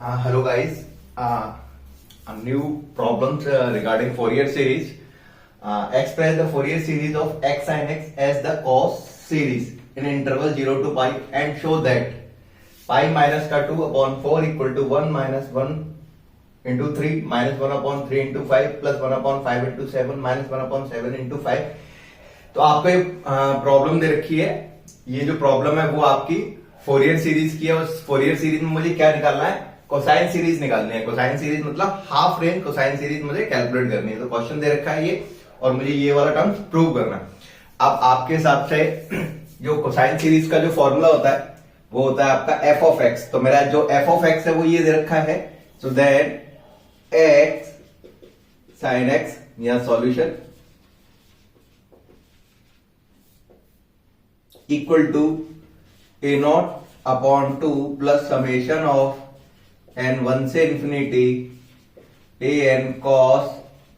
Hello guys. A new problems regarding Fourier series. Express the Fourier series of x sin x as the cos series in interval 0 to pi and show that pi minus का 2 upon 4 equal to 1 minus 1 into 3 minus 1 upon 3 into 5 plus 1 upon 5 into 7 minus 1 upon 7 into 5. तो आपको एक problem दे रखी है. ये जो problem है वो आपकी फोरियर सीरीज की है. उस फोरियर सीरीज में मुझे क्या निकालना है? कोसाइन सीरीज निकालनी है. कोसाइन सीरीज मतलब हाफ रेंज कोसाइन सीरीज मुझे कैलकुलेट करनी है. तो क्वेश्चन दे रखा है ये और मुझे ये वाला टर्म प्रूव करना है. अब आपके हिसाब से जो कोसाइन सीरीज का जो फॉर्मूला होता है वो होता है आपका एफ ऑफ एक्स. तो मेरा जो एफ ऑफ एक्स है वो ये दे रखा है. So then x sine x या solution equal to a not upon 2 plus summation of n1 से infinity a n cos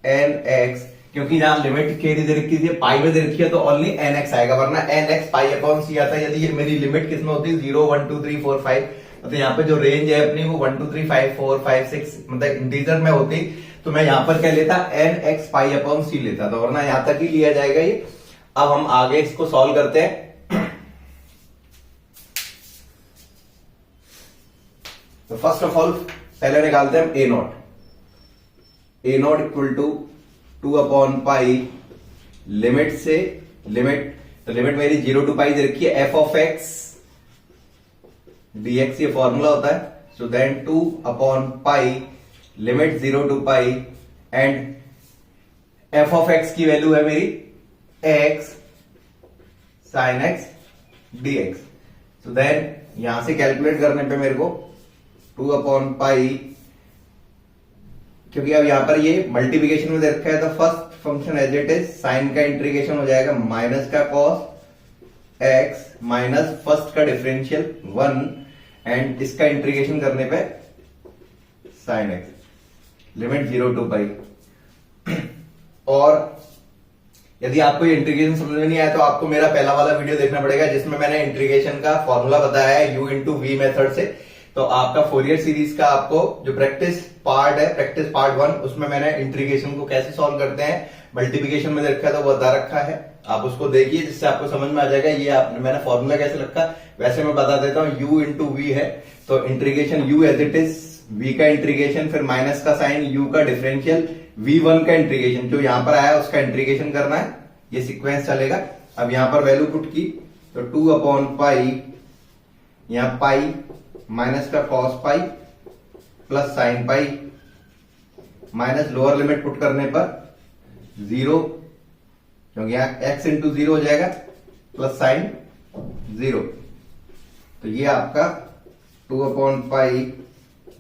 N x. क्योंकि यहां लिमिट के दे रखी थी पाई में दे रखी है तो ओनली एन एक्स आएगा, वरना एन एक्स पाई अपॉन सी आता है. यदि ये मेरी लिमिट किसमें होती है 0 1 2 3 4 5, तो यहाँ पे जो रेंज है अपनी वो 1 2 3 5 4 5 6 मतलब इंटीजर में होती, तो मैं यहां पर क्या लेता एन एक्स पाई अपॉन सी लेता था, वरना यहां तक ही लिया जाएगा ये. अब हम आगे इसको सॉल्व करते हैं. तो फर्स्ट ऑफ ऑल पहले निकालते हैं हम a naught. A naught equal to 2 upon pi limit से लिमिट, तो लिमिट मेरी 0 टू पाई दे रखी है एफ ऑफ एक्स डीएक्स, ये फॉर्मूला होता है. So then 2 upon pi limit 0 to pi and f of x की वैल्यू है मेरी x sine x d x. So then यहां से कैलकुलेट करने पे मेरे को 2 अपॉन पाई, क्योंकि अब यहां पर ये मल्टीप्लिकेशन में दे रखा है तो first function as it is sine का इंटीग्रेशन हो जाएगा माइनस का कॉस एक्स माइनस फर्स्ट का डिफरेंशियल 1 एंड इसका इंटीग्रेशन करने पे sine X limit 0 to pi. और यदि आपको ये इंटीग्रेशन समझ में नहीं आया तो आपको मेरा पहला वाला वीडियो देखना पड़ेगा जिसमें मैंने इंटीग्रेशन का फॉर्मूला बताया है u इंटू वी मेथड से. तो आपका फोरियर सीरीज का आपको जो प्रैक्टिस पार्ट है, प्रैक्टिस पार्ट 1, उसमें मैंने इंटीग्रेशन को कैसे सॉल्व करते हैं मल्टीप्लिकेशन में रखा है तो वो बता रखा है. आप उसको देखिए जिससे आपको समझ में आ जाएगा ये आपने मैंने फॉर्मूला कैसे रखा. वैसे मैं बता देता हूं u इंटू वी है तो integration u as it is, v का इंटीग्रेशन फिर माइनस का साइन u का डिफरेंशियल v1 का इंटीग्रेशन जो यहां पर आया उसका इंटीग्रेशन करना है. ये सीक्वेंस चलेगा. अब यहां पर वैल्यू पुट की तो 2 अपॉन पाई, यहां पाई माइनस का cos pi plus sine pi minus lower limit put करने पर 0, क्योंकि यहां x इंटू 0 हो जाएगा प्लस साइन 0. तो ये आपका 2 upon pi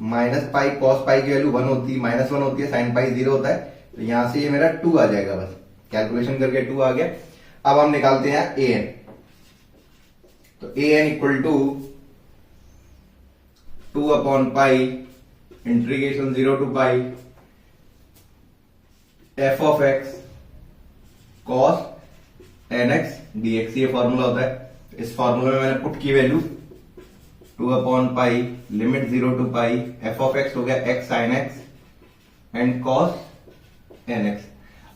minus pi cos pi की वैल्यू 1 होती है, माइनस 1 होती है, साइन पाई 0 होता है. तो यहां से ये मेरा 2 आ जाएगा, बस कैलकुलेशन करके 2 आ गया. अब हम निकालते हैं ए एन. तो a n equal to 2 upon pi integration 0 to pi f of x cos N x d x, ये फॉर्मूला होता है. इस फॉर्मूले में मैंने पुट की value 2 upon pi limit 0 to pi f of x हो गया x sine x and cos N x.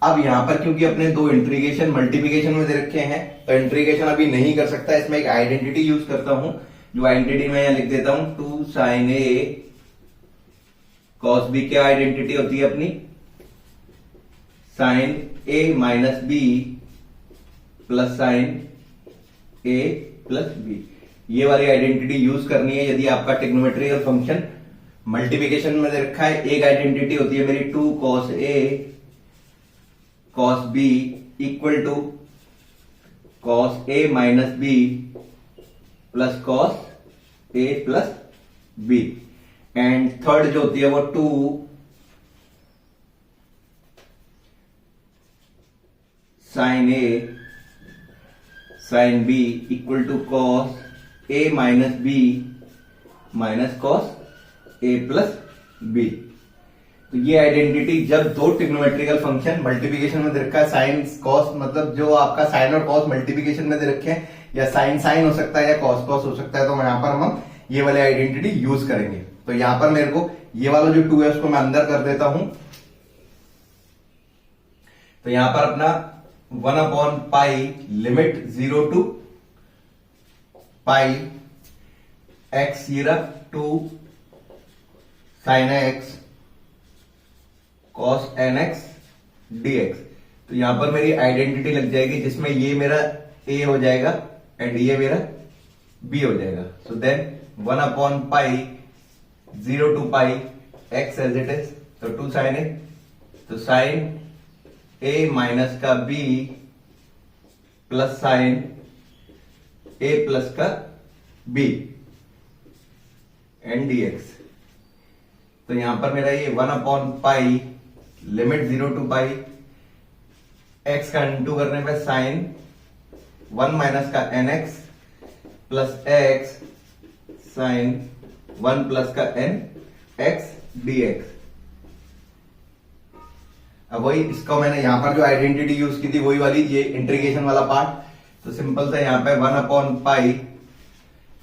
अब यहां पर क्योंकि अपने दो इंटीग्रेशन मल्टीप्लिकेशन में दे रखे हैं तो इंटीग्रेशन अभी नहीं कर सकता. इसमें एक आइडेंटिटी यूज करता हूं, जो आइडेंटिटी में यहां लिख देता हूं 2 साइन ए कॉस बी. क्या आइडेंटिटी होती है अपनी? साइन ए माइनस बी प्लस साइन ए प्लस बी. ये वाली आइडेंटिटी यूज करनी है यदि आपका ट्रिग्नोमेट्रिकल फंक्शन मल्टीप्लिकेशन में दे रखा है. एक आइडेंटिटी होती है मेरी 2 cos A cos B equal to cos A minus B plus cos A plus B. And third जो होती है वो 2 sine A sine B equal to cos A minus B minus cos A plus B. तो ये identity जब दो trigonometrical function multiplication में दे रखा है, साइन कॉस मतलब जो आपका साइन और कॉस मल्टीप्लिकेशन में दे रखे हैं, या साइन साइन हो सकता है या कॉस कॉस हो सकता है, तो यहां पर हम ये वाली आइडेंटिटी यूज करेंगे. तो यहां पर मेरे को ये वाला जो 2 है उसको मैं अंदर कर देता हूं। तो यहां पर अपना 1/पाई लिमिट 0 टू पाई एक्स ये रहा 2 sine X cos N X dx। तो यहां पर मेरी आइडेंटिटी लग जाएगी जिसमें ये मेरा a हो जाएगा एंड ये मेरा b हो जाएगा। सो देन 1/पाई 0 to pi x as it is, तो 2 साइन ए, तो साइन a माइनस का b plus sine a plus का b एंड dx। तो यहां पर मेरा ये 1/पाई लिमिट 0 टू पाई x का इंटू करने पे साइन 1 माइनस का nx plus x sine 1 plus का nx dx। अब वही इसको मैंने यहां पर जो आइडेंटिटी यूज की थी वही वाली, ये इंटीग्रेशन वाला पार्ट। तो सिंपल था यहां पे 1/पाई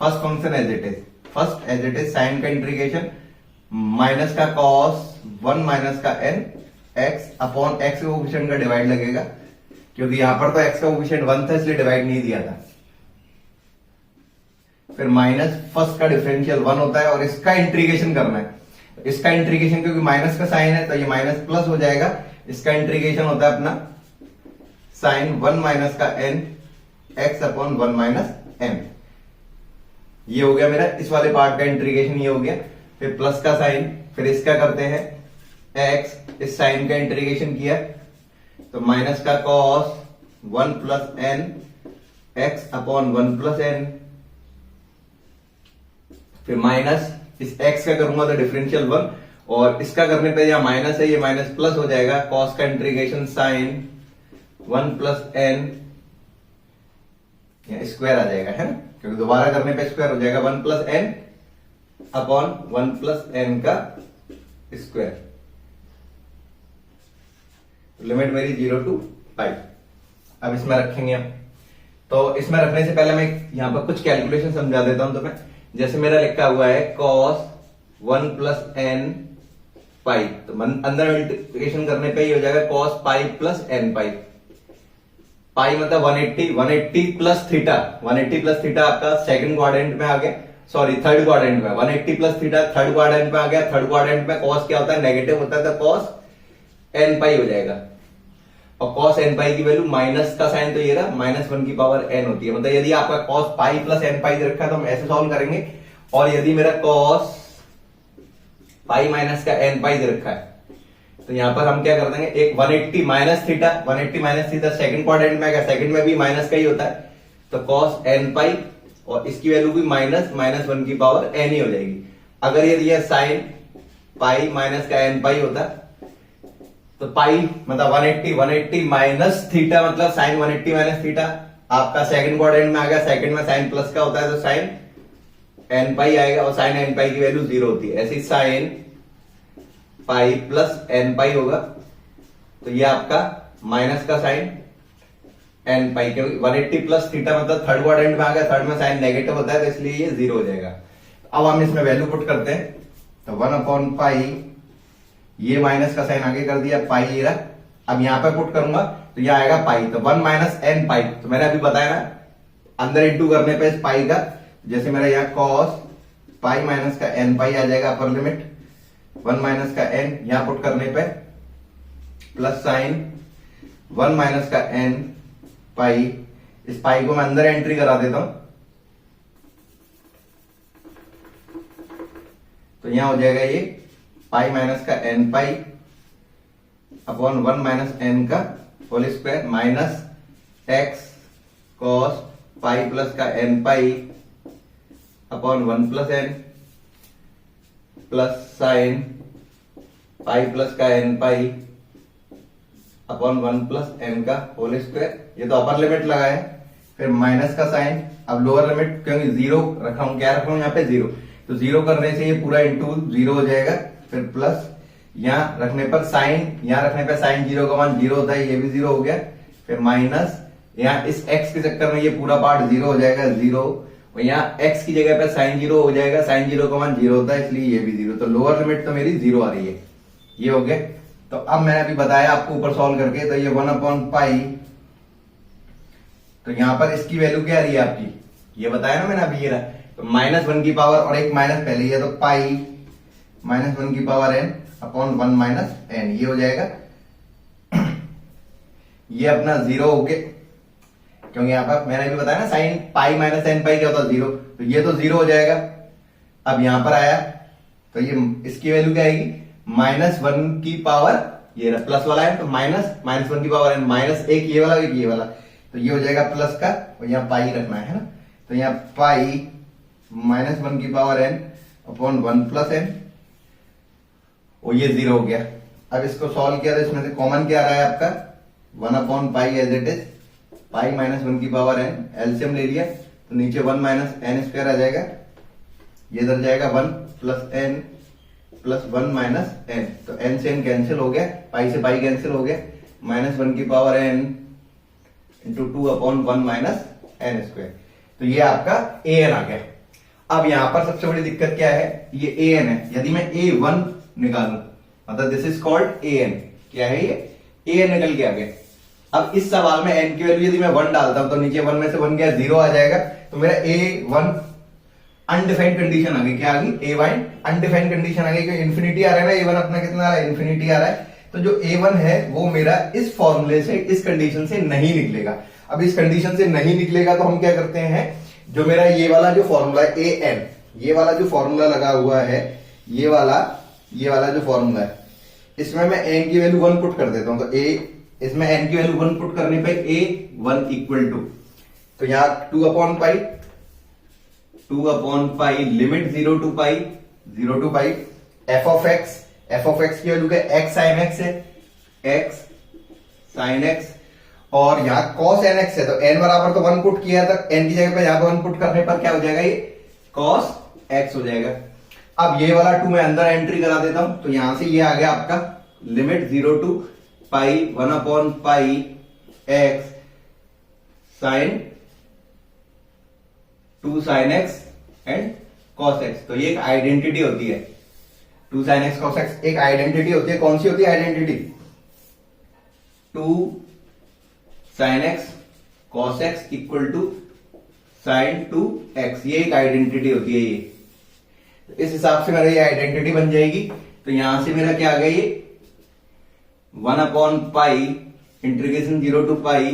first function as it is, first as it is sine का इंटीग्रेशन माइनस का कॉस 1 माइनस का n x अपॉन x के कोफिशिएंट का डिवाइड लगेगा, क्योंकि यहां पर तो x का कोफिशिएंट 1 था इसलिए डिवाइड नहीं दिया था। फिर माइनस फर्स्ट का डिफरेंशियल 1 होता है और इसका इंटीग्रेशन करना है। इसका इंटीग्रेशन क्योंकि माइनस का साइन है तो ये माइनस प्लस हो जाएगा। इसका इंटीग्रेशन होता है अपना साइन 1 माइनस का n x upon 1 minus n। ये हो गया मेरा इस वाले पार्ट का इंटीग्रेशन, ये हो गया। फिर प्लस का साइन, फिर इसका करते हैं x, इस साइन का इंटीग्रेशन किया तो माइनस का cos 1 plus n x upon 1 plus n, फिर माइनस इस x का करूंगा तो डिफरेंशियल 1 और इसका करने पे यहां माइनस है, ये माइनस प्लस हो जाएगा। कॉस का integration sine 1 plus n square आ जाएगा, है ना, क्योंकि दोबारा करने पे स्क्वायर हो जाएगा 1 plus n upon 1 plus n का स्क्वायर। लिमिट मेरी 0 टू पाई। अब इसमें रखेंगे हम, तो इसमें रखने से पहले मैं यहां पर कुछ कैलकुलेशन समझा देता हूं तुम्हें। जैसे मेरा लिखा हुआ है कॉस 1 प्लस n पाई, तो अंदर मल्टीप्लिकेशन करने पे ये हो जाएगा कॉस पाई प्लस n पाई। पाई मतलब 180 प्लस थीटा, 180 प्लस थीटा आपका सेकंड क्वाड्रेंट में आ गया, सॉरी थर्ड क्वाड्रेंट में। 180 प्लस थीटा थर्ड क्वाड्रेंट में आ गया। थर्ड क्वाड्रेंट में कॉस क्या होता है, नेगेटिव होता है, तो कॉस n पाई हो जाएगा। और कॉस n पाई की वैल्यू माइनस का साइन तो ये रहा -1 की पावर n होती है। मतलब यदि आपका कॉस पाई प्लस n पाई दे रखा है तो हम ऐसे सॉल्व करेंगे, और यदि मेरा कॉस पाई माइनस का n पाई दे रखा है तो यहां पर हम क्या कर देंगे, एक 180 minus theta, 180 minus theta second quadrant में आएगा, सेकंड में भी माइनस का ही होता है, तो कॉस n पाई और इसकी वैल्यू भी -1 की पावर n ही हो जाएगी। अगर यदि यह साइन पाई माइनस का n पाई होता तो पाई मतलब 180 माइनस थीटा मतलब साइन 180 माइनस थीटा आपका सेकंड क्वाड्रेंट में आ गया। सेकंड में साइन प्लस का होता है तो साइन n पाई आएगा, और साइन n पाई की वैल्यू 0 होती है। ऐसे साइन पाई प्लस n पाई होगा तो ये आपका माइनस का साइन n पाई, क्योंकि 180 प्लस थीटा मतलब थर्ड क्वाड्रेंट में आ गया, थर्ड में साइन नेगेटिव होता है तो इसलिए ये 0 हो जाएगा। अब हम इसमें वैल्यू पुट करते हैं, तो 1/पाई, ये माइनस का साइन आगे कर दिया, पाई ये रहा। अब यहां पे पुट करूंगा तो यह आएगा पाई, तो 1 माइनस n पाई, तो मैंने अभी बताया ना अंदर इंटू करने पे इस पाई का, जैसे मेरा यहाँ कॉस पाई माइनस का n पाई आ जाएगा अपर लिमिट, 1 माइनस का n यहां पुट करने पे प्लस साइन 1 माइनस का n पाई, इस पाई को मैं अंदर एंट्री करा देता हूं तो यहां हो जाएगा ये पाई माइनस का n pi upon 1 minus n का whole square minus x cos pi plus का n pi upon 1 plus n plus sine pi plus का n pi upon 1 plus n का होल स्क्वायर। ये तो अपर लिमिट लगा है, फिर माइनस का साइन, अब लोअर लिमिट क्योंकि 0 रखा हूं, क्या रखा हूं यहाँ पे 0, तो 0 करने से ये पूरा इंटू 0 हो जाएगा। फिर प्लस यहां रखने पर साइन, यहां रखने पर साइन 0 का मान 0 होता है, ये भी 0 हो गया। फिर माइनस यहां इस x के चक्कर में ये पूरा पार्ट 0 हो जाएगा, 0, और यहाँ x की जगह पे साइन जीरो हो जाएगा, साइन जीरो का मान जीरो होता है इसलिए ये भी जीरो, तो लोअर लिमिट तो मेरी जीरो आ रही है। ये हो गया। तो अब मैंने अभी बताया आपको ऊपर सॉल्व करके, तो ये 1/पाई, तो यहां पर इसकी वैल्यू क्या आ रही है आपकी, ये बताया ना मैंने अभी, ये रहा, तो -1 की पावर और एक माइनस पहले ही है, तो पाई -1 की power n upon 1 minus n, ये हो जाएगा। ये अपना जीरो हो गया, क्योंकि यहां पर मैंने भी बताया ना साइन पाई माइनस एन पाई क्या होता है जीरो, तो ये तो जीरो हो जाएगा। अब यहां पर आया तो ये इसकी वैल्यू क्या आएगी, -1 की पावर, ये प्लस वाला है तो -1 की पावर n, माइनस एक ये वाला एक ये वाला, तो ये हो जाएगा प्लस का, और यहाँ पाई रखना है ना, तो यहाँ पाई -1 की power n upon 1 plus n, और ये जीरो हो गया। अब इसको सॉल्व किया तो इसमें से कॉमन क्या आ रहा है आपका, 1/पाई एज इट इज, पाई -1 की पावर n, एलसीएम ले लिया तो नीचे 1 माइनस एन स्क्वायर आ जाएगा, ये इधर जाएगा 1 plus n plus 1 minus n, तो n से n कैंसिल हो गया, पाई से पाई कैंसिल हो गया, -1 की power n into 2/1 minus N square, तो ये आपका an आ गया। अब यहां पर सबसे बड़ी दिक्कत क्या है, ये an है, यदि मैं a1 निकालूं, मतलब दिस इज कॉल्ड an, क्या है ये an निकल के आ गया। अब इस सवाल में n की वैल्यू यदि मैं 1 डालता हूं तो नीचे 1 में से 1 गया 0 आ जाएगा, तो मेरा a1 अनडिफाइंड कंडीशन आ गई, क्या आ गई, a1 अनडिफाइंड कंडीशन आ गई, क्योंकि इन्फिनिटी आ रहा है ना, a1 अपना कितना आ रहा है, इन्फिनिटी आ रहा है, तो जो a1 है वो मेरा इस फॉर्मूले से, इस कंडीशन से नहीं निकलेगा। अब इस कंडीशन से नहीं निकलेगा तो हम क्या करते हैं, जो मेरा ये वाला जो फॉर्मूला है an, ये वाला जो फॉर्मूला लगा हुआ है, ये वाला जो फॉर्मूला है, इसमें मैं n की वैल्यू 1 पुट कर देता हूं, तो इसमें n की वैल्यू 1 पुट करने पे a1 इक्वल टू, तो यहां 2/पाई limit 0 to pi f of x की वैल्यू क्या, x sin x है, x sin x, और यहां cos nx है, तो n बराबर तो 1 पुट किया था, n की जगह पे यहां पे 1 पुट करने पर क्या हो जाएगा, ये cos x हो जाएगा। अब ये वाला 2 मैं अंदर एंट्री करा देता हूं, तो यहां से ये आ गया आपका लिमिट 0 टू पाई 1/पाई x sin 2 sin x and cos x, तो ये एक आइडेंटिटी होती है, 2 sin x cos x एक आइडेंटिटी होती है, कौन सी होती है identity, 2 sin x cos x equal to sin 2x, ये एक आइडेंटिटी होती है ये, तो इस हिसाब से मेरा ये आइडेंटिटी बन जाएगी। तो यहां से मेरा क्या आ गया, ये 1/पाई integration 0 to pi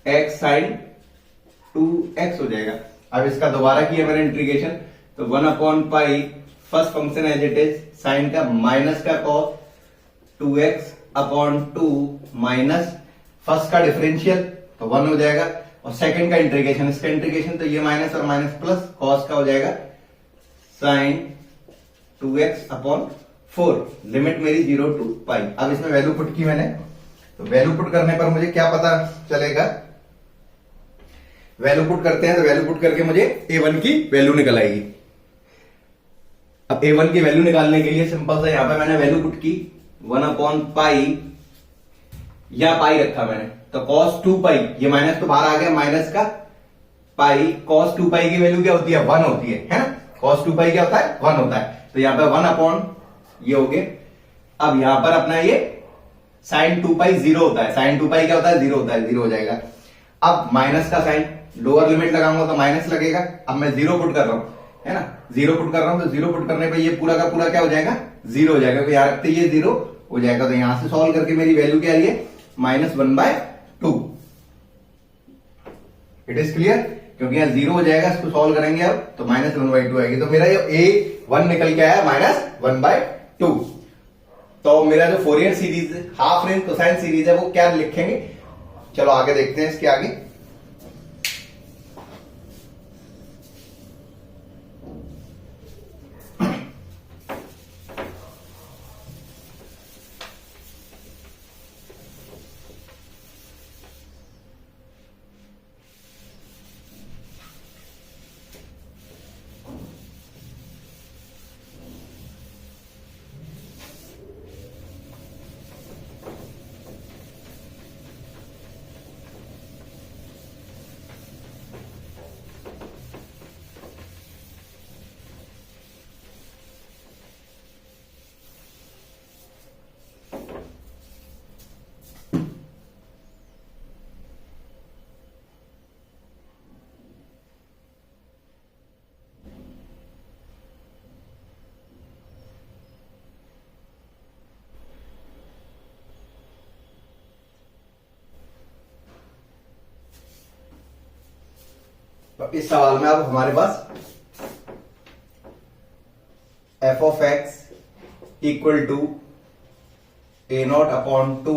x sin 2x हो जाएगा। अब इसका दोबारा किया मैंने इंटीग्रेशन, तो 1/पाई first function as it is, sine का माइनस का cos 2x upon 2 minus first का डिफरेंशियल, तो 1 हो जाएगा, और सेकंड का इंटीग्रेशन, इसका इंटीग्रेशन, तो ये माइनस और माइनस प्लस cos का हो जाएगा साइन 2x अपॉन 4, लिमिट मेरी 0 टू पाई। अब इसमें वैल्यू पुट की मैंने, तो वैल्यू पुट करने पर मुझे क्या पता चलेगा, वैल्यू पुट करते हैं, तो वैल्यू पुट करके मुझे a1 की वैल्यू निकल आएगी। अब a1 की वैल्यू निकालने के लिए सिंपल सा यहां पे मैंने वैल्यू पुट की 1/पाई, या पाई रखा मैंने, तो cos 2 पाई, ये माइनस तो बाहर आ गया, माइनस का पाई, cos 2 पाई की वैल्यू क्या होती है, 1 होती है ना, cos 2 पाई क्या होता है, 1 होता है, तो यहां पे 1 ये हो गए। अब यहां पर अपना ये sin 2 पाई 0 होता है, sin 2 पाई क्या होता है, 0 होता है, 0 हो जाएगा। अब माइनस का साइन, लोअर लिमिट लगाऊंगा तो माइनस लगेगा, अब मैं 0 पुट कर रहा हूं, है ना, 0 पुट कर रहा हूं, तो 0 पुट करने पे ये पूरा का पूरा क्या हो जाएगा, 0 हो जाएगा, तो यहां रखते ये 0 हो जाएगा, तो यहां से सॉल्व करके मेरी वैल्यू क्या आ रही है, -1/2। इट इज क्लियर, क्योंकि यहां 0 हो जाएगा, इसको सॉल्व करेंगे अब, तो -1/2 आएगी, तो मेरा ये a1 निकल के आया -1/2। तो मेरा जो Fourier series half range cosine series है वो क्या लिखेंगे, चलो आगे देखते हैं इसके आगे। तो इस सवाल में अब हमारे पास f of x equal to a not upon two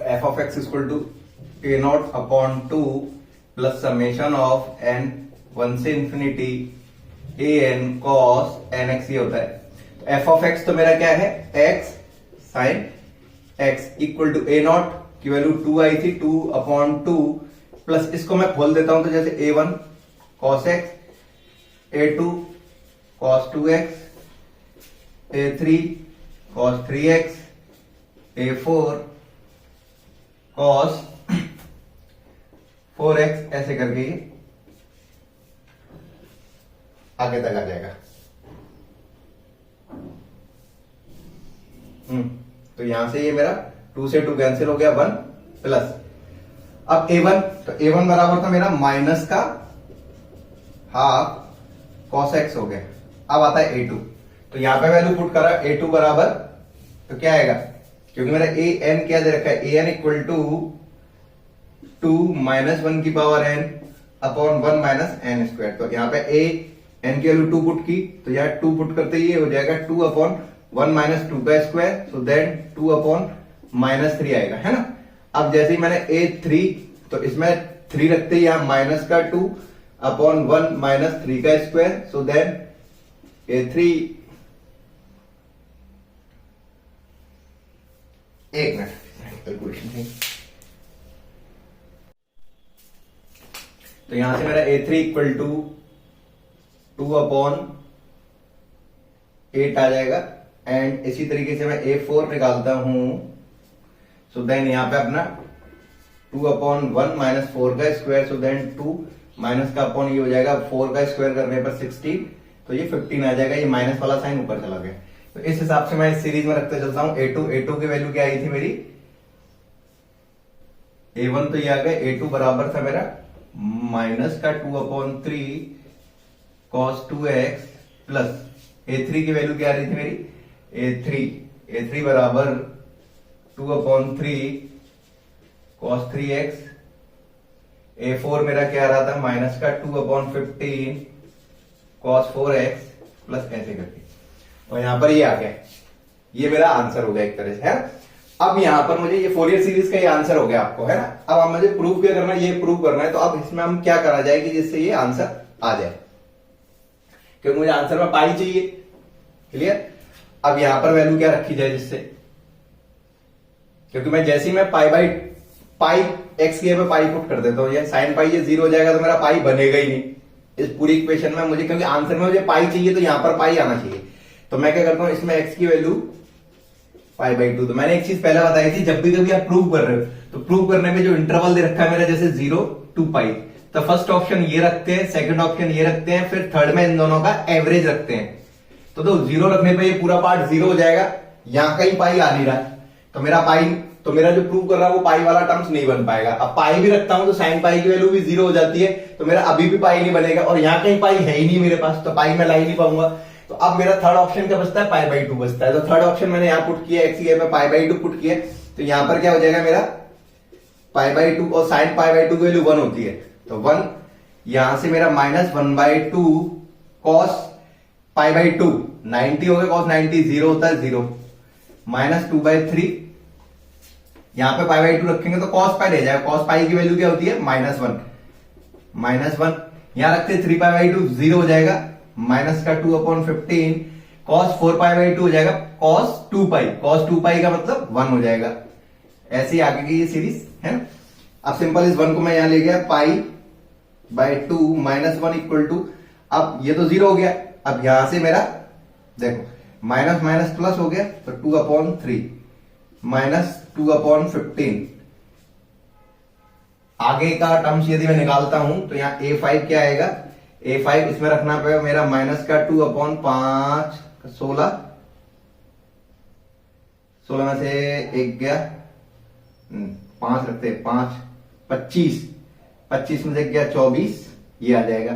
f of x equal to a not upon two plus summation of n 1 से infinity a n cos N x ये होता है। तो एफ ऑफ एक्स तो मेरा क्या है, x sine x equal to a naught की वैल्यू 2 आई थी, 2 अपॉन 2 प्लस इसको मैं खोल देता हूं तो जैसे a1 cos x, a2 cos 2x, a3 cos 3x, a4 cos 4x ऐसे करके ये आगे तक आ जाएगा। तो यहां से ये मेरा 2 से 2 कैंसिल हो गया, 1 प्लस अब a1, तो a1 बराबर था मेरा माइनस का हाफ cos x हो गया। अब आता है a2, तो यहां पे वैल्यू पुट करा a2 बराबर, तो क्या आएगा, क्योंकि मेरा an क्या दे रखा है, an इक्वल टू 2 माइनस 1 की power n upon 1 minus n square. तो यहाँ पे n की वैल्यू 2 पुट की, तो यहाँ 2 पुट करते ही हो जाएगा 2 अपॉन 1 माइनस 2 का square, so then 2 upon minus 3 आएगा, है ना। अब जैसे ही मैंने a3, तो इसमें 3 रखते ही यहां माइनस का 2 अपॉन 1 माइनस 3 का स्क्वायर, सो देन a3, एक मिनट कैलकुलेशन थी, तो यहां से मेरा a3 इक्वल टू 2 अपॉन 8 आ जाएगा। एंड इसी तरीके से मैं a4 निकालता हूं, सो देन यहां पे अपना 2 अपॉन 1 माइनस 4 का स्क्वायर, सो देन 2 माइनस का अपॉन ये हो जाएगा 4 का स्क्वायर करने पर 16, तो ये 15 आ जाएगा, ये माइनस वाला साइन ऊपर चला गया। तो इस हिसाब से मैं इस सीरीज में रखते चलता हूं। a2 की वैल्यू क्या आई थी मेरी, a1 तो ये आ गया, a2 बराबर था मेरा माइनस का 2 upon 3 cos 2x plus a3 की वैल्यू क्या आ रही थी मेरी, a3 बराबर 2 अपॉन 3 cos 3x, a4 मेरा क्या आ रहा था, माइनस का 2 अपॉन 15 cos 4x प्लस ऐसे करके, और यहां पर ये आ गया, ये मेरा आंसर हो गया एक तरह से, है। अब यहां पर मुझे ये फोरियर सीरीज का ये आंसर हो गया आपको, है ना। अब मुझे प्रूव क्या करना है, ये प्रूव करना है, तो अब इसमें हम क्या करा जाए कि जिससे ये आंसर आ जाए, क्योंकि मुझे आंसर में पाई चाहिए, क्लियर। अब यहां पर वैल्यू क्या रखी जाए जिससे, क्योंकि मैं जैसे ही मैं पाई एक्स की पे पाई पुट कर देता हूं, ये साइन पाई ये 0 हो जाएगा, तो मेरा पाई बनेगा ही नहीं इस पूरी इक्वेशन में मुझे, क्योंकि आंसर में मुझे पाई चाहिए, तो यहां पर पाई आना चाहिए। तो मैं क्या करता हूं, इसमें एक्स की वैल्यू π/2। तो मैंने एक चीज पहले बताई थी, जब भी कभी आप प्रूव कर रहे हो, तो प्रूव करने में जो इंटरवल दे रखा है मेरा, जैसे 0 to π, तो फर्स्ट ऑप्शन ये रखते हैं, सेकंड ऑप्शन ये रखते हैं, फिर थर्ड में इन दोनों का एवरेज रखते हैं। तो 0 रखने पे ये पूरा पार्ट 0 हो जाएगा, यहां कहीं पाई आ नहीं रहा, तो मेरा जो प्रूव कर रहा है वो पाई वाला टर्म्स नहीं बन पाएगा। अब पाई भी रखता हूं तो साइन पाई की वैल्यू भी 0 हो जाती है, तो मेरा अभी भी पाई नहीं बनेगा, और यहां कहीं पाई है ही नहीं मेरे पास, तो पाई मैं ला ही नहीं पाऊंगा। तो अब मेरा थर्ड ऑप्शन क्या बचता है, π/2 बचता है। तो थर्ड ऑप्शन मैंने यहां पुट किया, एक्स की जगह पे π/2 पुट किया, तो यहां पर क्या हो जाएगा मेरा π/2, और साइन π/2 की वैल्यू 1 होती है, तो 1, यहां से मेरा -1/2 cos π/2 90 हो गया, cos 90 0 होता है 0, -2/3, यहां पे π/2 रखेंगे तो cos π रह जाएगा, cos π की वैल्यू क्या होती है, -1, यहां रखते 3π/2 0 हो जाएगा, माइनस का 2 अपॉन 15 cos 4π/2 हो जाएगा, cos 2π का मतलब 1 हो जाएगा। ऐसे ही आगे की ये सीरीज है ना। अब सिंपल इस 1 को मैं यहां ले गया, π/2 -1 इक्वल टू, अब ये तो 0 हो गया, अब यहां से मेरा देखो माइनस माइनस प्लस हो गया, तो 2/3 -2 अपॉन 15, आगे का टर्म्स यदि मैं निकालता हूं तो यहां a5 क्या आएगा, a5 इसमें रखना पड़ेगा मेरा माइनस का 2/5 16 में से एक गया 5 रखते हैं, 5 25 में से गया 24, ये आ जाएगा।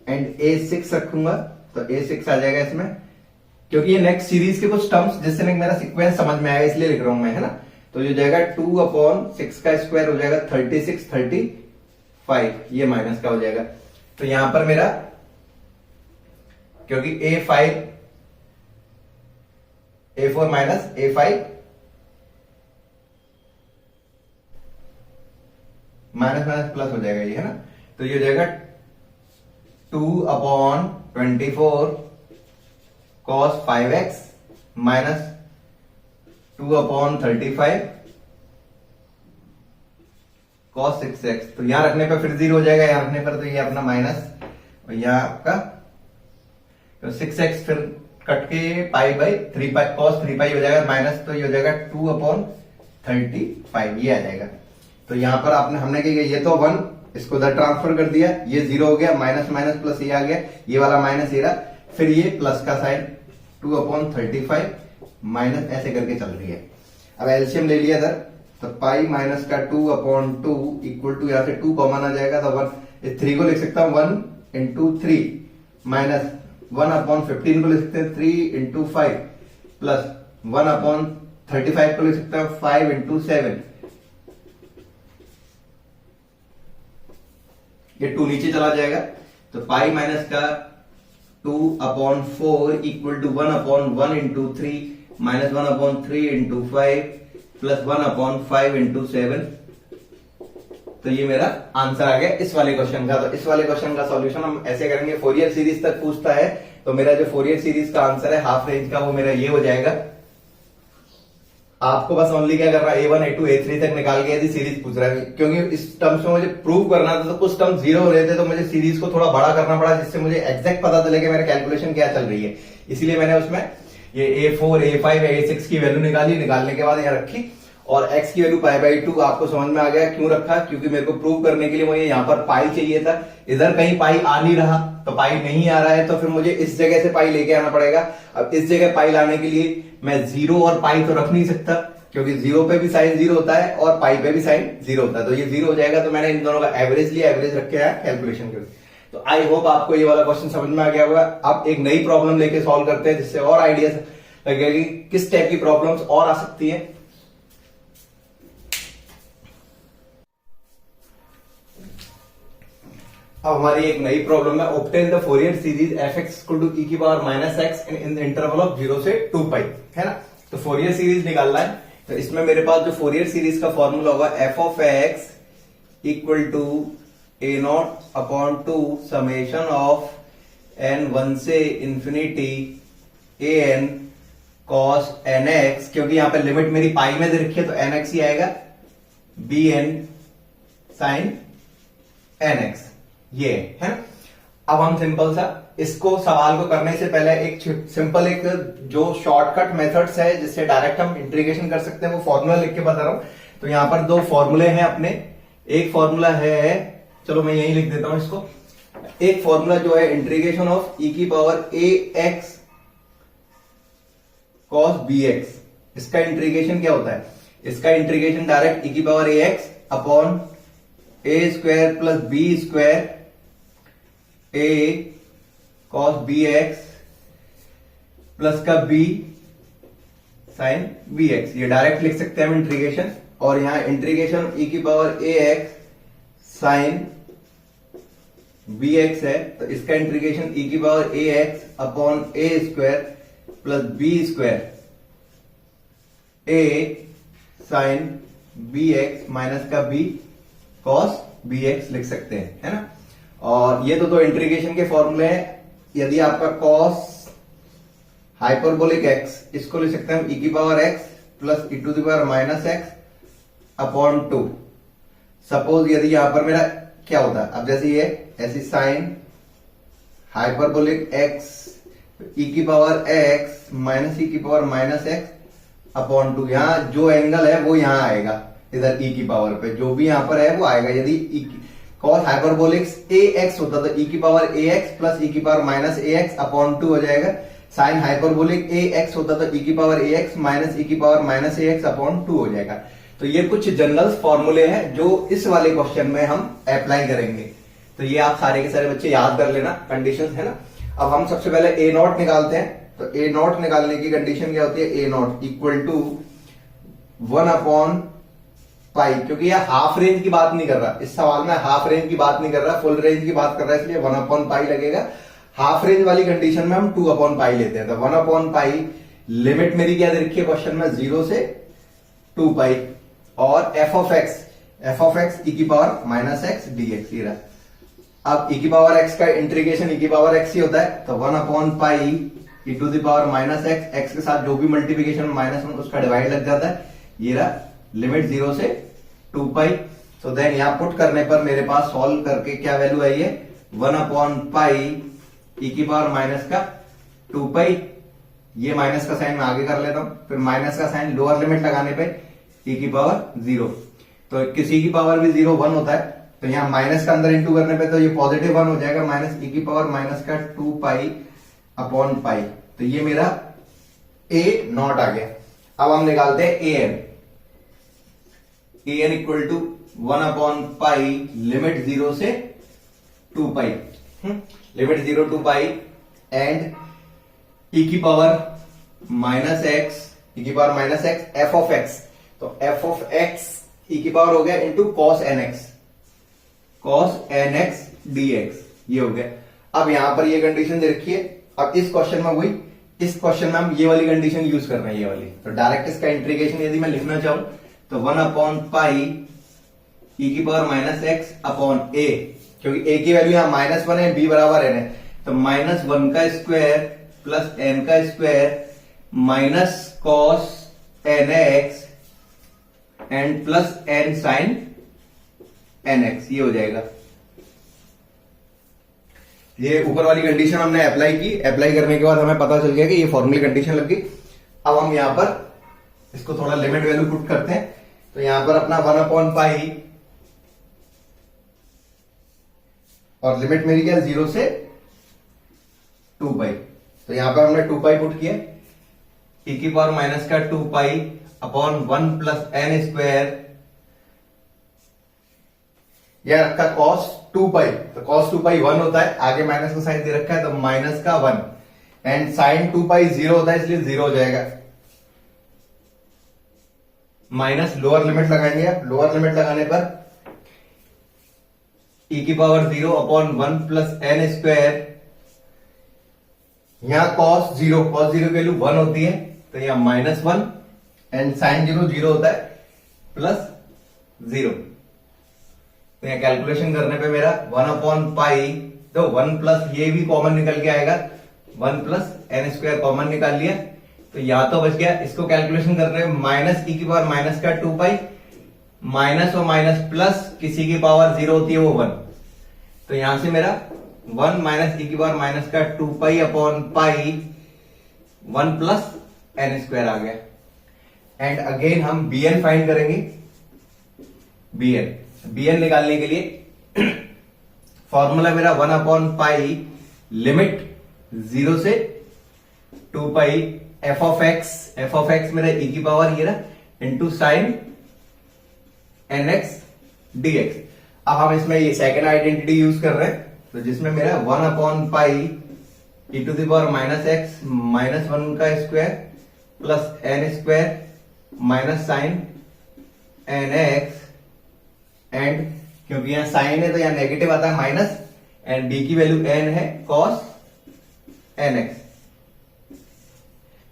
एंड a6 रखूंगा तो a6 आ जाएगा इसमें, क्योंकि ये नेक्स्ट सीरीज के कुछ टर्म्स जिससे मेरा सीक्वेंस समझ में आएगा इसलिए लिख रहा हूं मैं, है ना। तो ये हो जाएगा 2/6 का स्क्वायर हो जाएगा 36 35, ये माइनस का हो जाएगा। तो यहां पर मेरा क्योंकि A4 minus A5 minus minus plus हो जाएगा ये, है ना। तो ये हो जाएगा 2/24 cos 5x minus 2/35 cos 6x। तो यहां रखने पर फिर 0 हो जाएगा, यहां रखने पर तो ये अपना माइनस, और यहां आपका तो 6x फिर कट के पाई बाई 3 पाई cos 3 पाई हो जाएगा माइनस, तो ये हो जाएगा 2/35, ये आ जाएगा। तो यहां पर आपने हमने क्या किया, ये तो 1 इसको उधर ट्रांसफर कर दिया, ये 0 हो गया, माइनस माइनस प्लस ये आ गया, ये वाला माइनस ये रहा, फिर ये प्लस का साइन 2/35 माइनस ऐसे करके चल रही है। अब एलसीएम ले लिया इधर, तो पाई माइनस का 2/2 इक्वल टू, यहां से 2 कॉमन आ जाएगा तो 1, इस 3 को लिख सकता हूं 1 इंटू 3 माइनस 1/15 को लिख सकते हैं 3 इंटू 5 प्लस 1/35 को लिख सकते हैं 5 इंटू 7। ये 2 नीचे चला जाएगा, तो पाई माइनस का 2/4 equal to 1/1 into 3 minus 1/3 into 5 plus 1/5 into 7। तो ये मेरा आंसर आ गया इस वाले क्वेश्चन का। तो इस वाले क्वेश्चन का सॉल्यूशन हम ऐसे करेंगे, फोरियर सीरीज तक पूछता है, तो मेरा जो फोरियर सीरीज का आंसर है हाफ रेंज का, वो मेरा ये हो जाएगा। आपको बस ओनली क्या करना है, A1 A2 A3 तक निकाल के यदि सीरीज पूछ रहा है, क्योंकि इस टर्म्स में मुझे प्रूव करना था, तो कुछ टर्म 0 हो रहे थे, तो मुझे सीरीज को थोड़ा बड़ा करना पड़ा, जिससे मुझे एग्जैक्ट पता चले कि मेरा कैलकुलेशन क्या चल रही है। इसीलिए मैंने उसमें ये A4 A5 A6 की वैल्यू निकाली, निकालने के बाद यहाँ रखी, और x की वैल्यू π/2 आपको समझ में आ गया क्यों रखा, क्योंकि मेरे को प्रूव करने के लिए मुझे यहाँ पर पाई चाहिए था, इधर कहीं पाई आ नहीं रहा, तो पाई नहीं आ रहा है, तो फिर मुझे इस जगह से पाई लेके आना पड़ेगा। अब इस जगह पाई लाने के लिए मैं 0 और पाई तो रख नहीं सकता, क्योंकि 0 पे भी साइन 0 होता है और पाई पे भी साइन 0 होता है, तो ये 0 हो जाएगा। तो मैंने इन दोनों का एवरेज लिया, एवरेज रख के आया कैलकुलेशन के लिए। तो आई होप आपको ये वाला क्वेश्चन समझ में आ गया होगा। अब एक नई प्रॉब्लम लेके सॉल्व करते हैं, जिससे और आइडिया लगेगा कि किस टाइप की प्रॉब्लम्स और आ सकती है। अब हमारी एक नई प्रॉब्लम है, obtain the Fourier series f(x) = e⁻x in the interval of 0 से 2 पाई, है ना। तो फोरियर सीरीज निकालना है, तो इसमें मेरे पास जो फोरियर सीरीज का फॉर्मूला होगा f(x) = a0/2 summation of n1 से इंफिनिटी an cos nx, क्योंकि यहां पे लिमिट मेरी पाई में दे रखी है, तो nx ही आएगा, bn sin nx, ये है ना। अब हम सिंपल सा इसको सवाल को करने से पहले एक सिंपल एक जो शॉर्टकट मेथड्स है जिससे डायरेक्ट हम इंटीग्रेशन कर सकते हैं, वो फॉर्मूला लिख के बता रहा हूं। तो यहां पर 2 फॉर्मूले हैं अपने, एक फॉर्मूला है, चलो मैं यही लिख देता हूं इसको। एक फॉर्मूला जो है integration of e⁻ax cos bx, इसका इंटीग्रेशन क्या होता है, इसका integration direct e⁻ax upon a² plus b² a cos bx plus का b sin bx, ये डायरेक्ट लिख सकते हैं हम इंटीग्रेशन। और यहां इंटीग्रेशन e⁻ax sin bx है, तो इसका integration e⁻ax upon a² plus b² a sin bx minus का b cos bx लिख सकते हैं, है ना। और ये तो इंटीग्रेशन के फॉर्मूले हैं। यदि आपका cos हाइपरबोलिक x, इसको लिख सकते हैं हम e⁻x plus e⁻x upon 2। Suppose यदि यहां पर मेरा क्या होता है, अब जैसे ये ऐसी sine hyperbolic x e⁻x minus e⁻x upon 2, यहां जो एंगल है वो यहां आएगा, इधर e की पावर पे जो भी यहां पर है वो आएगा। यदि cos हाइपरबोलिक्स ax होता तो e⁻ax प्लस e⁻x अपॉन 2 हो जाएगा। साइन हाइपरबोलिक ax होता तो e⁻ax माइनस e⁻x अपॉन 2 हो जाएगा। तो ये कुछ जनरल फॉर्मूले हैं जो इस वाले क्वेश्चन में हम अप्लाई करेंगे। तो ये आप सारे के सारे बच्चे याद कर लेना, कंडीशंस है ना। अब हम सबसे पहले a0 निकालते हैं। तो a0 निकालने की कंडीशन क्या होती है, a0 equal to 1 upon pi, क्योंकि यह हाफ रेंज की बात नहीं कर रहा, इस सवाल में हाफ रेंज की बात नहीं कर रहा, फुल रेंज की बात कर रहा है, इसलिए 1 अपॉन पाई लगेगा। हाफ रेंज वाली कंडीशन में हम 2 अपॉन पाई लेते हैं, तो 1 अपॉन पाई लिमिट मेरी क्या दे रखी है क्वेश्चन में, 0 से 2 पाई, और एफ ऑफ एक्स ई की power minus x d x ये रहा। अब ई की पावर एक्स का इंटीग्रेशन ई की पावर एक्स ही होता है, तो 1 upon pi e to the power minus x, x के साथ जो भी मल्टीप्लीकेशन -1 उसका डिवाइड लग जाता है, ये रहा लिमिट 0 से 2 पाई। सो देन यहां पुट करने पर मेरे पास सॉल्व करके क्या वैल्यू आई है, 1 अपॉन पाई ई की पावर माइनस का 2 पाई, ये माइनस का साइन मैं आगे कर लेता हूं, फिर माइनस का साइन लोअर लिमिट लगाने पे ई की पावर 0, तो किसी की पावर भी 0 1 होता है, तो यहां माइनस का अंदर इंटू करने पे तो ये पॉजिटिव 1 हो जाएगा, माइनस ई की पावर माइनस का 2 पाई अपॉन पाई, तो ये मेरा ए नॉट आ गया। अब हम निकालते हैं a n equal to 1 upon pi limit 0 से 2 पाई, limit 0 to pi and e की पावर माइनस एक्स, ई की power minus x f of x, तो एफ ऑफ एक्स ई की पावर हो गया into cos N x d x, ये हो गया। अब यहां पर ये कंडीशन दे रखी है, अब इस क्वेश्चन में वही, इस क्वेश्चन में हम ये वाली कंडीशन यूज कर रहे हैं, ये वाली, तो डायरेक्ट इसका इंटीग्रेशन यदि मैं लिखना चाहूं तो 1 अपॉन पाई ई की पावर माइनस एक्स अपॉन ए, क्योंकि ए की वैल्यू यहां -1 है, बी बराबर एन है, तो -1 का स्क्वायर प्लस एन का square minus cos N x and plus n sine n x, ये हो जाएगा। ये ऊपर वाली कंडीशन हमने अप्लाई की, अप्लाई करने के बाद हमें पता चल गया कि ये फॉर्मूले कंडीशन लग गई। अब हम यहां पर इसको थोड़ा लिमिट वैल्यू पुट करते हैं, तो यहां पर अपना 1 अपॉन पाई और लिमिट मेरी क्या 0 से 2 पाई, तो यहां पर हमने 2 पाई पुट किया, ई की पावर माइनस का 2 पाई अपॉन 1 प्लस एन स्क्वायर, यह रखा cos 2 पाई, तो cos 2 पाई 1 होता है, आगे माइनस का साइन दे रखा है तो माइनस का 1 एंड साइन 2 पाई 0 होता है, इसलिए 0 हो जाएगा। माइनस लोअर लिमिट लगाएंगे, आप लोअर लिमिट लगाने पर ई की पावर 0 अपॉन 1 प्लस एन स्क्वायर, यहां cos 0 की वैल्यू 1 होती है, तो यहां -1 एंड साइन 0 होता है प्लस 0, तो यहां कैलकुलेशन करने पे मेरा 1 अपॉन पाई, तो 1 प्लस ये भी कॉमन निकल के आएगा, 1 प्लस एन स्क्वायर कॉमन निकाल लिया, तो या तो बच गया, इसको कैलकुलेशन करने में माइनस ई की पावर माइनस का 2 पाई, माइनस और माइनस प्लस किसी की पावर 0 होती है वो 1, तो यहां से मेरा 1 माइनस ई की पावर माइनस का 2 पाई upon pi 1 plus n square आ गया। एंड अगेन हम bn फाइंड करेंगे, bn निकालने के लिए फॉर्मूला मेरा 1 अपॉन पाई लिमिट 0 से 2 पाई एफ ऑफ एक्स मेरा ई की पावर ये रहा into sine n x d x. अब हम इसमें ये सेकेंड आइडेंटिटी यूज कर रहे हैं, तो जिसमें मेरा 1 upon pi e to the power minus x -1 का square plus n square minus sine n x, and क्योंकि यहां साइन है तो यहां नेगेटिव आता है माइनस, एंड डी की वैल्यू एन है कॉस एन एक्स,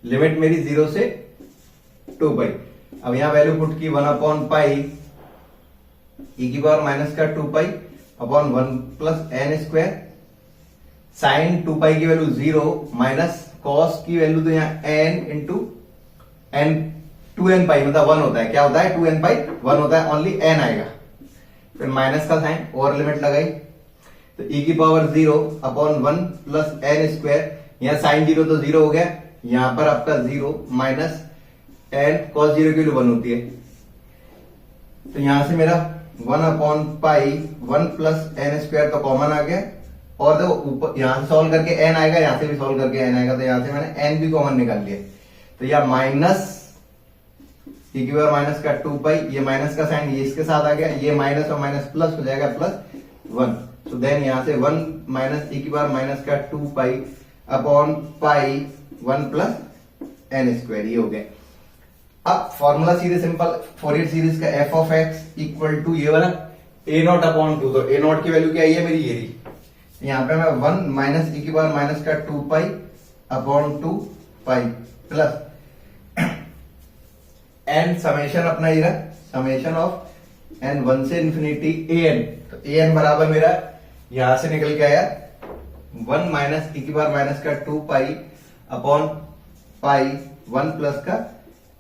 लिमिट मेरी 0 से 2 पाई। अब यहां वैल्यू पुट की 1 अपॉन पाई ई की पावर माइनस का 2 पाई upon 1 plus n square, sine 2 pi की वैल्यू 0 माइनस कॉस की वैल्यू तो यहां एन इंटू एन 2n पाई मतलब 1 होता है, क्या होता है 2n पाई 1 होता है, ओनली n आएगा, फिर माइनस का साइन ओवर लिमिट लगाई, तो e की पावर 0 अपॉन 1 प्लस एन स्क्वायर, यहां साइन 0 तो 0 हो गया, यहां पर आपका 0 माइनस एन कॉस 0 की वैल्यू 1 होती है, तो यहां से मेरा 1 upon pi 1 plus n square तो कॉमन आ गया, और देखो ऊपर यहां से सॉल्व करके n आएगा, यहां से भी सॉल्व करके n आएगा, तो यहां से मैंने n भी कॉमन निकाल लिया, तो यह माइनस ई की पावर माइनस का 2 पाई, ये माइनस का साइन ये इसके साथ आ गया, ये माइनस और माइनस प्लस हो जाएगा प्लस 1, सो देन यहां से 1 माइनस ई की पावर माइनस का 2 पाई upon pi 1 plus n square, ये हो गया। अब फॉर्मूला सीधे सिंपल, फोरियर सीरीज का f of x equal to ये वाला ए नॉट अपॉन टू। तो ए नॉट की वैल्यू क्या आई है मेरी, ये रही। यहां पे मैं 1 माइनस e की पावर माइनस का 2 पाई upon 2 pi plus n summation अपना ये रहा, समेशन ऑफ एन 1 से इंफिनिटी ए एन। तो ए एन बराबर मेरा यहां से निकल के आया 1 माइनस e की पावर माइनस का 2 पाई अपॉन पाई 1 प्लस का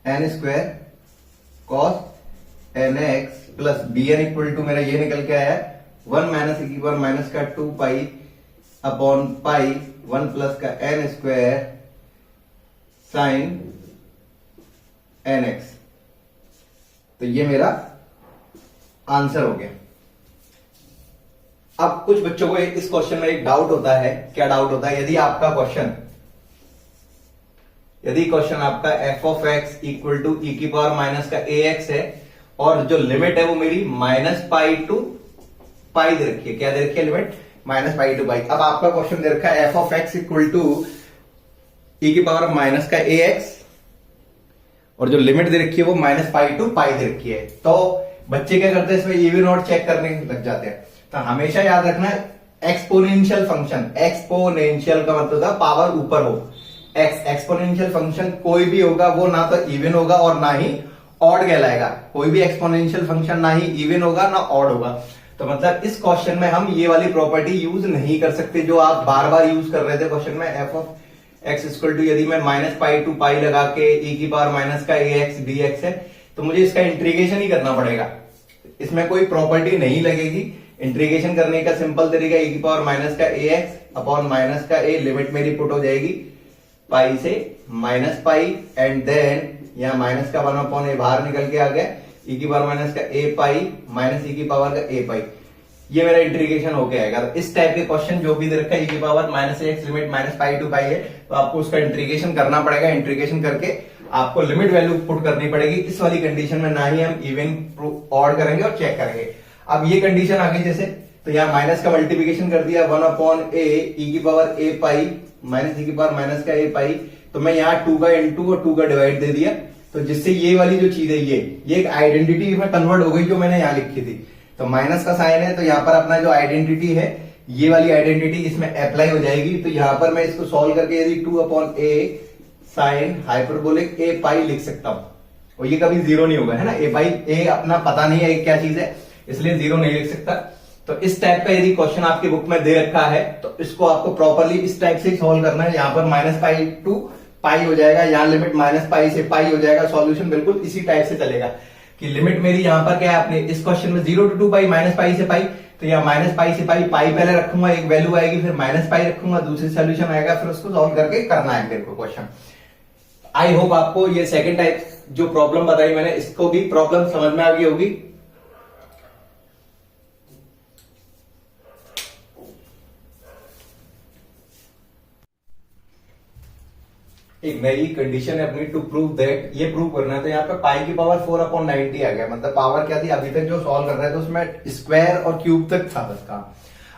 n square cos N x plus b n equal to मेरा ये निकल के आया 1 माइनस e की पावर माइनस का 2 पाई अपॉन पाई 1 प्लस का n square sine n x. तो ये मेरा आंसर हो गया। अब कुछ बच्चों को इस क्वेश्चन में एक डाउट होता है। क्या डाउट होता है, यदि क्वेश्चन आपका f of x equal to e की पावर माइनस का ए एक्स है और जो लिमिट है वो मेरी माइनस पाई टू पाई दे रखी है। क्या दे रखी है limit, minus pi to pi. अब आपका क्वेश्चन दे रखा है f of x equal to e की पावर माइनस का ए एक्स और जो लिमिट दे रखी है वो माइनस पाई टू पाई दे रखी है। तो बच्चे क्या करते हैं, इसमें ये भी नोट चेक करने लग जाते हैं। तो हमेशा याद रखना एक्सपोनेंशियल फंक्शन, एक्सपोनेंशियल का मतलब था पावर ऊपर हो। एक्सपोनेंशियल फंक्शन कोई भी होगा वो ना तो इवन होगा और ना ही ऑड कहलाएगा। कोई भी एक्सपोनेंशियल फंक्शन ना ही इवन होगा ना ऑड होगा। तो मतलब इस क्वेश्चन में हम ये वाली प्रॉपर्टी यूज नहीं कर सकते जो आप बार बार यूज कर रहे थे क्वेश्चन में। F of x equal to यदि मैं माइनस पाई टू पाई लगा के e की पावर माइनस का ए एक्स डी एक्स है तो मुझे इसका इंटीग्रेशन ही करना पड़ेगा। इसमें कोई प्रॉपर्टी नहीं लगेगी। इंटीग्रेशन करने का सिंपल तरीका e की पावर माइनस का ए एक्स अपॉन माइनस का ए, लिमिट मेरी पुट हो जाएगी पाई से माइनस पाई एंड देन यहां माइनस का 1 अपॉन ए बाहर निकल के आ गया, e की पावर माइनस का ए पाई माइनस e की पावर का ए पाई। ये मेरा इंटीग्रेशन होके आएगा। तो इस टाइप के क्वेश्चन जो भी दे रखा है e की power minus x limit minus pi to pi है तो आपको उसका इंटीग्रेशन करना पड़ेगा। इंटीग्रेशन करके आपको लिमिट वैल्यू पुट करनी पड़ेगी। इस वाली कंडीशन में ना ही हम इवन ऑड करेंगे और चेक करेंगे। अब ये कंडीशन आ गई जैसे, तो यहाँ माइनस का मल्टीप्लिकेशन कर दिया 1 अपॉन ए ई की पावर ए पाई माइनस ई की पावर माइनस का ए पाई। तो मैं यहाँ 2 का इंटू और 2 का डिवाइड दे दिया। तो जिससे ये वाली जो चीज है ये एक आइडेंटिटी में कन्वर्ट हो गई जो मैंने यहाँ लिखी थी। तो माइनस का साइन है तो यहाँ पर अपना जो आइडेंटिटी है ये वाली आइडेंटिटी इसमें अप्लाई हो जाएगी। तो यहाँ पर मैं इसको सॉल्व करके यदि 2 अपॉन ए साइन हाइपरबोलिक ए पाई लिख सकता हूं और ये कभी जीरो नहीं होगा, है ना। ए पाई ए अपना पता नहीं है क्या चीज है इसलिए जीरो नहीं लिख सकता। तो इस टाइप का यदि क्वेश्चन आपकी बुक में दे रखा है तो इसको आपको प्रॉपरली इस टाइप से सॉल्व करना है। यहाँ पर माइनस पाई टू पाई हो जाएगा, यहाँ लिमिट माइनस पाई से पाई हो जाएगा। सॉल्यूशन बिल्कुल इसी टाइप से चलेगा कि लिमिट मेरी यहाँ पर क्या है, आपने इस क्वेश्चन में 0 to 2 पाई माइनस पाई से पाई, तो यहाँ माइनस पाई से पाई पहले रखूंगा, एक वैल्यू आएगी, फिर माइनस पाई रखूंगा, दूसरी सोल्यूशन आएगा, फिर उसको सॉल्व करके करना है मेरे को क्वेश्चन। आई होप आपको ये सेकंड टाइप जो प्रॉब्लम बताई मैंने इसको भी प्रॉब्लम समझ में आ गई होगी। एक नई कंडीशन है अपनी टू प्रूव दैट, ये प्रूव करना है। तो यहाँ पे पाई की पावर 4 अपॉन 90 आ गया। मतलब पावर क्या थी अभी तक जो सॉल्व कर रहे थे उसमें स्क्वायर और क्यूब तक था बस काम।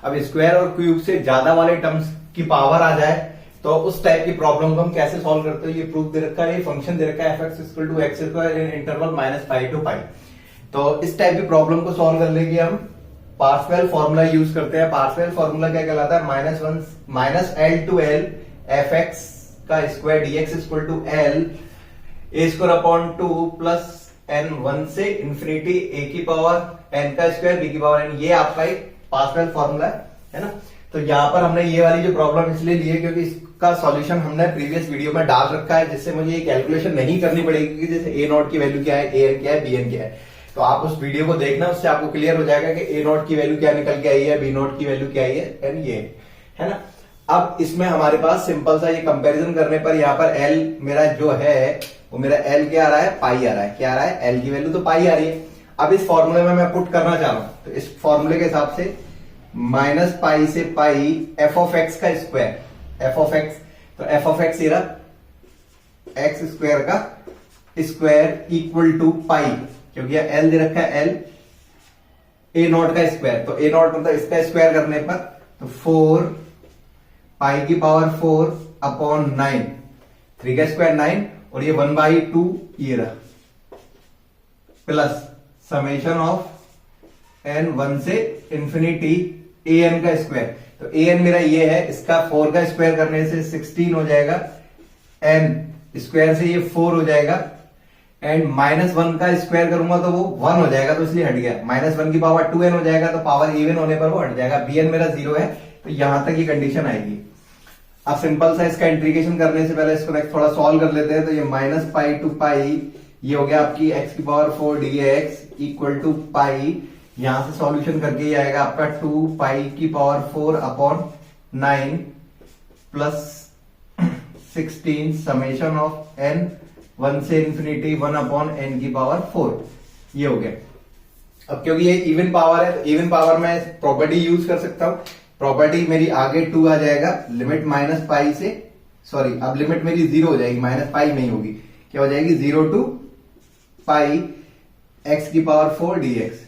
अब स्क्वायर और क्यूब से ज्यादा वाले टर्म्स की पावर आ जाए तो उस टाइप की प्रॉब्लम को हम कैसे सॉल्व करते हैं, ये प्रूफ दे रखा है। ये फंक्शन दे रखा है f x equal to x square in interval minus pi to pi. तो इस टाइप की प्रॉब्लम को सॉल्व करने के लिए हम पार्शियल फॉर्मूला यूज करते हैं। पार्शियल फॉर्मूला क्या कहलाता है, minus l to l f x का square dx equal to l a square upon 2 plus n 1 से इंफिनिटी ए की पावर एन का स्क्वायर बी की पावर एन। ये आपका एक पार्शियल फॉर्मूला है ना। तो यहाँ पर हमने ये वाली जो प्रॉब्लम इसलिए ली है क्योंकि इसका सॉल्यूशन हमने प्रीवियस वीडियो में डाल रखा है, जिससे मुझे ये कैलकुलेशन नहीं करनी पड़ेगी कि जैसे ए नॉट की वैल्यू क्या है, ए एन क्या है, बी एन क्या है। तो आप उस वीडियो को देखना, उससे आपको क्लियर हो जाएगा कि ए नॉट की वैल्यू क्या निकल के आई है, बी नॉट की वैल्यू क्या आई है, एंड ये है ना। अब इसमें हमारे पास सिंपल सा ये कंपैरिजन करने पर यहाँ पर एल मेरा जो है वो मेरा एल क्या आ रहा है, पाई आ रहा है। क्या आ रहा है, एल की वैल्यू तो पाई आ रही है। अब इस फॉर्मूले में मैं पुट करना चाह रहा हूं तो इस फॉर्मूले के हिसाब से माइनस पाई से पाई एफ ऑफ एक्स का स्क्वायर, एफ ऑफ एक्स, तो एफ ऑफ एक्स ये रहा एक्स स्क्वायर का स्क्वायर इक्वल टू पाई, क्योंकि एल दे रखा है एल ए नॉट का स्क्वायर। तो ए नॉट मतलब इसका स्क्वायर करने पर तो 4 पाई की पावर 4 अपॉन 9, 3 का स्क्वायर 9 और ये 1/2 ये रहा प्लस समेशन ऑफ एन 1 से इंफिनिटी ए एन का स्क्वायर। तो ए एन मेरा ये है, इसका 4 का स्क्वायर करने से 16 हो जाएगा, एन स्क्वायर से ये 4 हो जाएगा, एंड -1 का स्क्वायर करूंगा तो वो 1 हो जाएगा, तो इसलिए हट गया। -1 की पावर 2n हो जाएगा, तो पावर इवन होने पर वो हट जाएगा। bn मेरा 0 है, तो यहां तक ये कंडीशन आएगी। अब सिंपल सा इसका इंटीग्रेशन करने से पहले इसको थोड़ा सॉल्व कर लेते हैं। तो ये -पाई टू पाई, ये हो गया आपकी x की पावर 4 dx इक्वल टू पाई, यहां से सॉल्यूशन करके ये आएगा आपका 2 पाई की power 4 upon 9 plus 16 summation of n 1 से इंफिनिटी 1 अपॉन n की पावर 4, ये हो गया। अब क्योंकि ये इवन पावर है, तो इवन पावर में प्रॉपर्टी यूज कर सकता हूं। प्रॉपर्टी मेरी आगे 2 आ जाएगा, लिमिट -पाई से, सॉरी अब लिमिट मेरी 0 हो जाएगी, -पाई नहीं होगी, क्या हो जाएगी 0 टू पाई x की पावर 4 dx।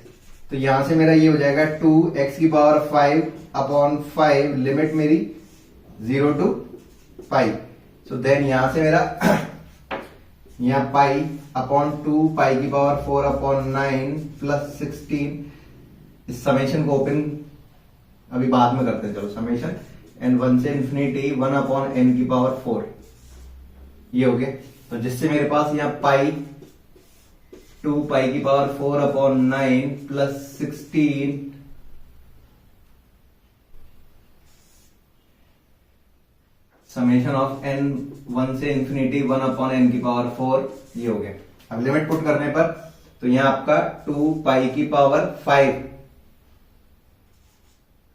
तो यहां से मेरा ये हो जाएगा 2x की पावर 5 अपॉन 5, लिमिट मेरी 0 टू पाई। सो देन यहां से मेरा यहां पाई अपॉन 2 पाई की पावर 4 अपॉन 9 प्लस 16, इस समेशन को ओपन अभी बाद में करते हैं, चलो समेशन एन 1 से इंफिनिटी 1 अपॉन n की पावर 4, ये हो गया। तो जिससे मेरे पास यहां पाई 2 पाई की power 4 upon 9 plus 16 summation of n 1 से इंफिनिटी 1 अपॉन n की पावर 4, ये हो गया। अब लिमिट पुट करने पर तो यहां आपका 2 पाई की power 5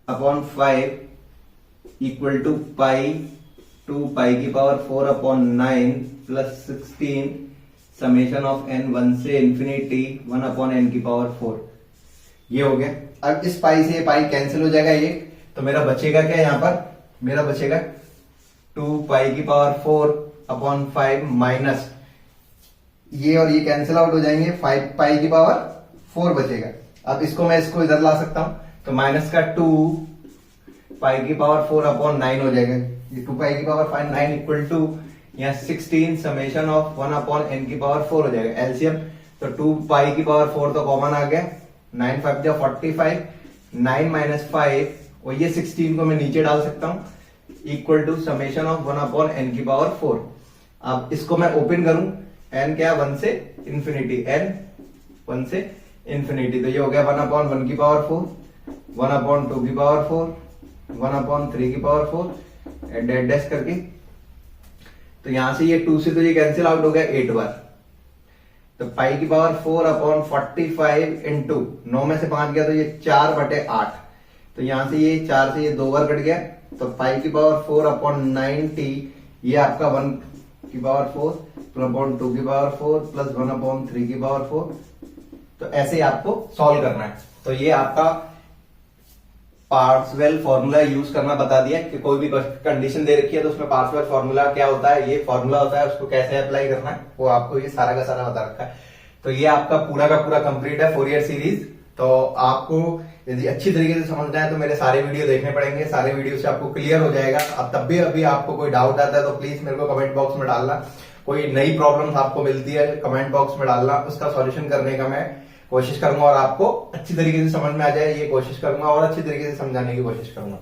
upon 5 equal to pi 2 pi की power 4 upon 9 plus 16 summation of n 1 से इंफिनिटी 1 अपॉन n की पावर 4, ये हो गया। अब इस पाई से पाई कैंसिल हो जाएगा ये, तो मेरा बचेगा क्या, यहां पर मेरा बचेगा 2 पाई की पावर 4 अपॉन 5 माइनस ये और ये कैंसिल आउट हो जाएंगे, 5 पाई की पावर 4 बचेगा। अब इसको मैं इसको इधर ला सकता हूं, तो माइनस का 2 पाई की पावर 4 अपॉन 9 हो जाएगा, ये 2 पाई की पावर 5 9 इक्वल टू यहाँ 16 समेशन ऑफ 1 अपॉन n की पावर 4 हो जाएगा, एलसीएम। तो 2 पाई की पावर 4 तो कॉमन आ गया, 9 5 जा 45, 9 माइनस 5 और ये 16 को मैं नीचे डाल सकता हूं, equal to summation of 1 upon n की पावर 4। अब इसको मैं ओपन करूं, n क्या 1 से इंफिनिटी, n 1 से इंफिनिटी, तो ये हो गया 1 अपॉन 1 की पावर 4, 1 अपॉन 2 की पावर 4, 1 अपॉन 3 की पावर 4, डेड डैश करके। तो यहां से ये 2 से तो ये कैंसिल आउट हो गया 8 बार, तो पाई की पावर 4 अपॉन 45 इंटू 9 में से 5 गया, तो ये 4/8, तो यहां से ये 4 से ये 2 बार कट गया, तो पाई की पावर 4 अपॉन 90, ये आपका 1 की पावर 4 अपॉन 2 की पावर 4 प्लस 1 अपॉन 3 की पावर 4। तो ऐसे ही आपको सॉल्व करना है। तो ये आपका पार्ट्सवेल फॉर्मूला यूज करना बता दिया कि कोई भी कंडीशन दे रखी है तो उसमें पार्ट्सवेल फॉर्मूला क्या होता है, ये फॉर्मूला होता है, उसको कैसे अप्लाई करना है वो आपको ये सारा का सारा बता रखा है। तो ये आपका पूरा का पूरा कंप्लीट है फोरियर सीरीज। तो आपको यदि अच्छी तरीके से समझना है तो मेरे सारे वीडियो देखने पड़ेंगे, सारे वीडियो से आपको क्लियर हो जाएगा। अब तब भी अभी आपको कोई डाउट आता है तो प्लीज मेरे को कमेंट बॉक्स में डालना, कोई नई प्रॉब्लम आपको मिलती है कमेंट बॉक्स में डालना, उसका सॉल्यूशन करने का मैं कोशिश करूंगा और आपको अच्छी तरीके से समझ में आ जाए ये कोशिश करूंगा और अच्छी तरीके से समझाने की कोशिश करूंगा।